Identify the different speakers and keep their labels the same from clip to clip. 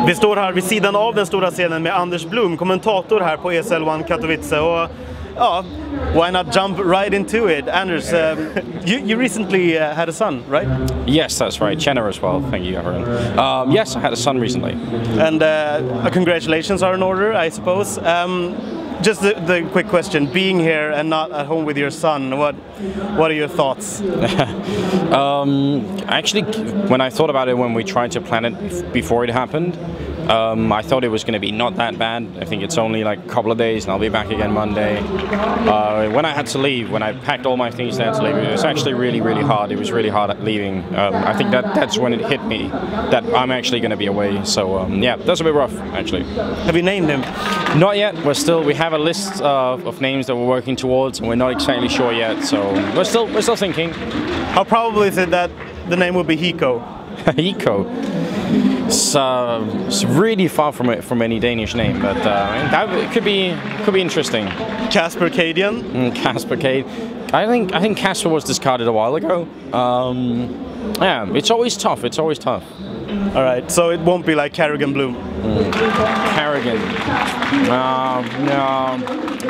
Speaker 1: Vi står här vid sidan av den stora scenen med Anders Blume, kommentator här på ESL One Katowice. Och ja, why not jump right into it? Anders, you recently had a son, right?
Speaker 2: Yes, that's right. Jenna as well. Thank you, everyone. Yes, I had a son recently.
Speaker 1: And congratulations are in order, I suppose. Just the quick question: being here and not at home with your son, what are your thoughts?
Speaker 2: Actually, when I thought about it, when we tried to plan it before it happened, I thought it was going to be not that bad. I think it's only like a couple of days and I'll be back again Monday. When I had to leave, when I packed all my things and had to leave, it was actually really, really hard. It was really hard leaving. I think that's when it hit me that I'm actually going to be away. So yeah, that's a bit rough actually.
Speaker 1: Have you named him?
Speaker 2: Not yet. We have a list of names that we're working towards, and we're not exactly sure yet. So we're still thinking.
Speaker 1: How probable is it that the name will be Hiko?
Speaker 2: Hiko. It's really far from any Danish name, but that could be interesting.
Speaker 1: Casper Cadian?
Speaker 2: Casper Cade. I think Casper was discarded a while ago. Yeah, it's always tough. It's always tough.
Speaker 1: All right, so it won't be like Carrigan Bloom.
Speaker 2: Carrigan. No.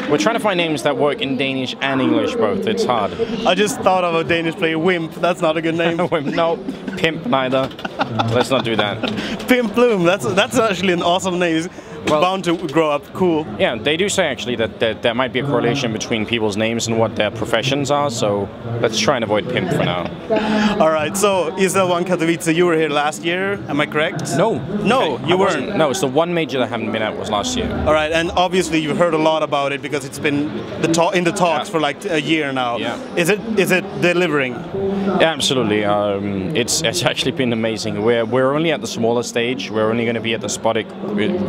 Speaker 2: We're trying to find names that work in Danish and English both. It's hard.
Speaker 1: I just thought of a Danish player, Wimp. That's not a good name.
Speaker 2: Wimp, no. Pimp, neither. Let's not do that.
Speaker 1: Pimp Bloom. That's actually an awesome name. He's bound to grow up cool.
Speaker 2: Yeah, they do say actually that there might be a correlation between people's names and what their professions are. So let's try and avoid Pimp for now.
Speaker 1: All right. So ESL One Katowice, you were here last year. Am I correct?
Speaker 2: No.
Speaker 1: No, you weren't.
Speaker 2: No, it's the one major that I haven't been at was last year.
Speaker 1: All right, and obviously you've heard a lot about it because it's been in the talks for like a year now.
Speaker 2: Yeah.
Speaker 1: Is it delivering?
Speaker 2: Yeah, absolutely. It's actually been amazing. We're only at the smaller stage. We're only going to be at the Spotic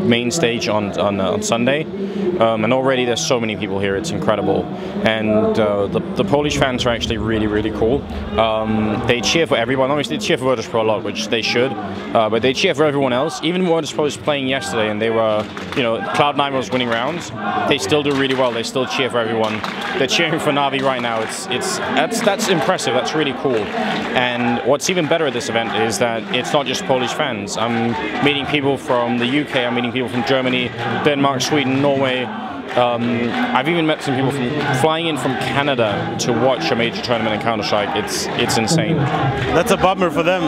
Speaker 2: main stage on Sunday, and already there's so many people here. It's incredible, and the Polish fans are actually really, really cool. They cheer for everyone. Obviously, they cheer for Virtus Pro a lot, which they should, but they cheer for everyone else. Even Virtus Pro was playing yesterday, and they were, Cloud9 was winning rounds. They still do really well. They still cheer for everyone. They're cheering for Navi right now. That's impressive. That's really cool. And what's even better at this event is that it's not just Polish fans. I'm meeting people from the UK. I'm meeting people from Germany, Denmark, Sweden, Norway. I've even met some people flying in from Canada to watch a major tournament in Counter-Strike. It's insane. That's
Speaker 1: a bummer for them.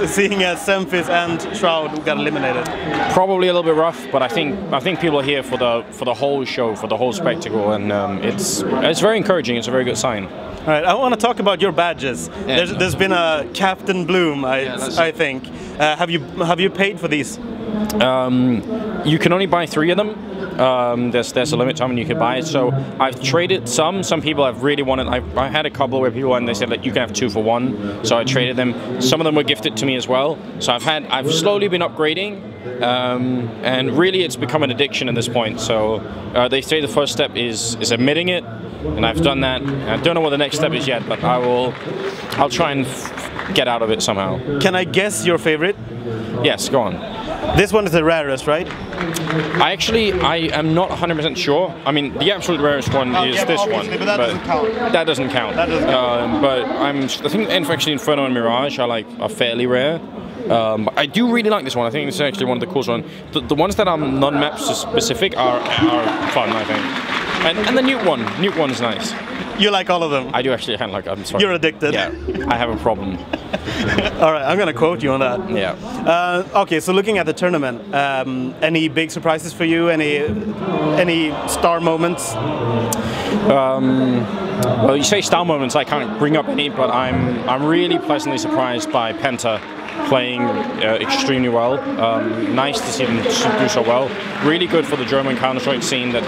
Speaker 1: Seeing as Semphis and Shroud got eliminated.
Speaker 2: Probably a little bit rough, but I think people are here for the whole show, for the whole spectacle, and it's very encouraging. It's a very good sign.
Speaker 1: All right, I want to talk about your badges. Yeah, there's been a Captain Bloom, I think. Have you paid for these?
Speaker 2: You can only buy 3 of them. There's a limit time when you can buy it. So I've traded some. Some people have really wanted. I had a couple where people and they said that you can have 2 for 1. So I traded them. Some of them were gifted to me as well. So I've slowly been upgrading, and really it's become an addiction at this point. So they say the first step is admitting it, and I've done that. I don't know what the next step is yet, but I'll try and get out of it somehow.
Speaker 1: Can I guess your favorite?
Speaker 2: Yes, go on.
Speaker 1: This one is the rarest, right?
Speaker 2: I am not 100% sure. I mean, the absolute rarest one is this one,
Speaker 1: but that doesn't count.
Speaker 2: That doesn't count. But I think actually Inferno and Mirage are fairly rare. I do really like this one. I think it's actually one of the coolest ones. The ones that are non-map specific are fun, I think. And the Nuke one is nice.
Speaker 1: You like all of them?
Speaker 2: I do actually. I'm sorry.
Speaker 1: You're addicted.
Speaker 2: Yeah, I have a problem.
Speaker 1: All right, I'm gonna quote you on that.
Speaker 2: Yeah.
Speaker 1: Okay, so looking at the tournament, any big surprises for you? Any star moments?
Speaker 2: Well, you say star moments. I can't bring up any, but I'm really pleasantly surprised by Penta playing extremely well. Nice to see them do so well. Really good for the German Counter-Strike scene that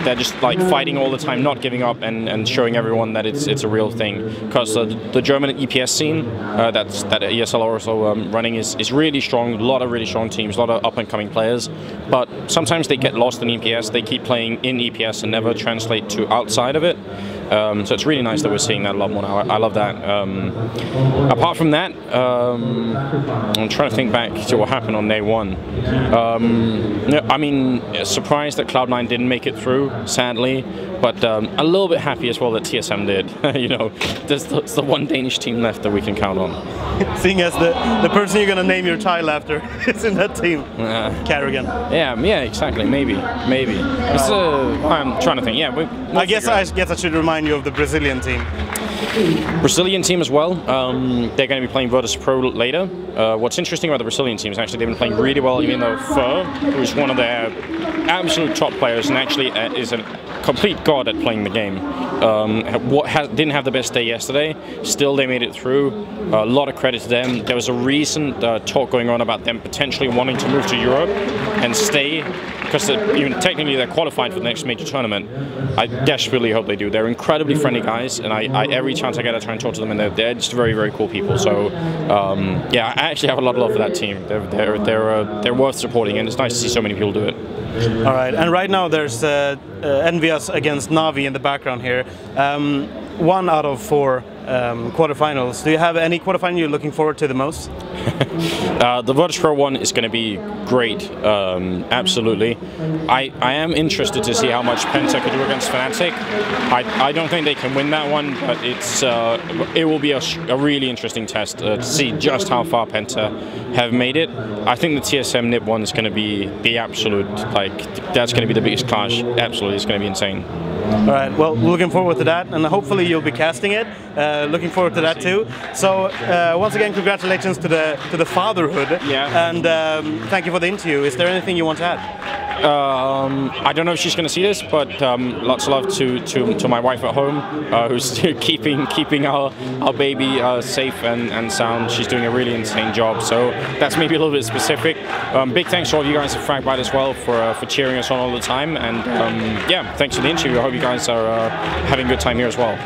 Speaker 2: they're just like fighting all the time, not giving up, and showing everyone that it's a real thing. Because the German EPS scene that ESL are also running is really strong. A lot of really strong teams, a lot of up and coming players. But sometimes they get lost in EPS. They keep playing in EPS and never translate to outside of it. So it's really nice that we're seeing that a lot more now. I love that. Apart from that, I'm trying to think back to what happened on day 1. I mean, surprised that Cloud9 didn't make it through, sadly. But a little bit happy as well that TSM did. You know, there's the one Danish team left that we can count on.
Speaker 1: Seeing as the person you're gonna name your child after is in that team, Carrigan.
Speaker 2: Yeah, exactly. Maybe. It's, I'm trying to think. Yeah,
Speaker 1: I guess I should remind you of the Brazilian team.
Speaker 2: Brazilian team as well. They're going to be playing Virtus Pro later. What's interesting about the Brazilian team is actually they've been playing really well, even though Fur, who's one of their absolute top players and actually is a complete god at playing the game, didn't have the best day yesterday. Still, they made it through. A lot of credit to them. There was a recent talk going on about them potentially wanting to move to Europe and stay, because even technically they're qualified for the next major tournament. I desperately hope they do. They're incredibly friendly guys, and I every chance I get, I try and talk to them, and they're just very, very cool people. So yeah, I actually have a lot of love for that team. They're worth supporting, and it's nice to see so many people do it.
Speaker 1: All right, and right now there's Envious against Navi in the background here. 1 out of 4 quarterfinals. Do you have any quarterfinal you're looking forward to the most?
Speaker 2: The Virtus Pro one is going to be great, absolutely. I am interested to see how much Penta could do against Fnatic. I don't think they can win that one, but it will be a really interesting test to see just how far Penta have made it. I think the TSM NIP one is going to be the absolute, that's going to be the biggest clash. Absolutely, it's going to be insane.
Speaker 1: All right, well, looking forward to that, and hopefully you'll be casting it. Looking forward to that too. So once again, congratulations to the fatherhood.
Speaker 2: Yeah.
Speaker 1: And thank you for the interview. Is there anything you want to add?
Speaker 2: I don't know if she's going to see this, but lots of love to my wife at home, who's keeping our baby safe and sound. She's doing a really insane job. So that's maybe a little bit specific. Big thanks to all of you guys at Fragbite as well for cheering us on all the time. And yeah, thanks for the interview. I hope you guys are having a good time here as well.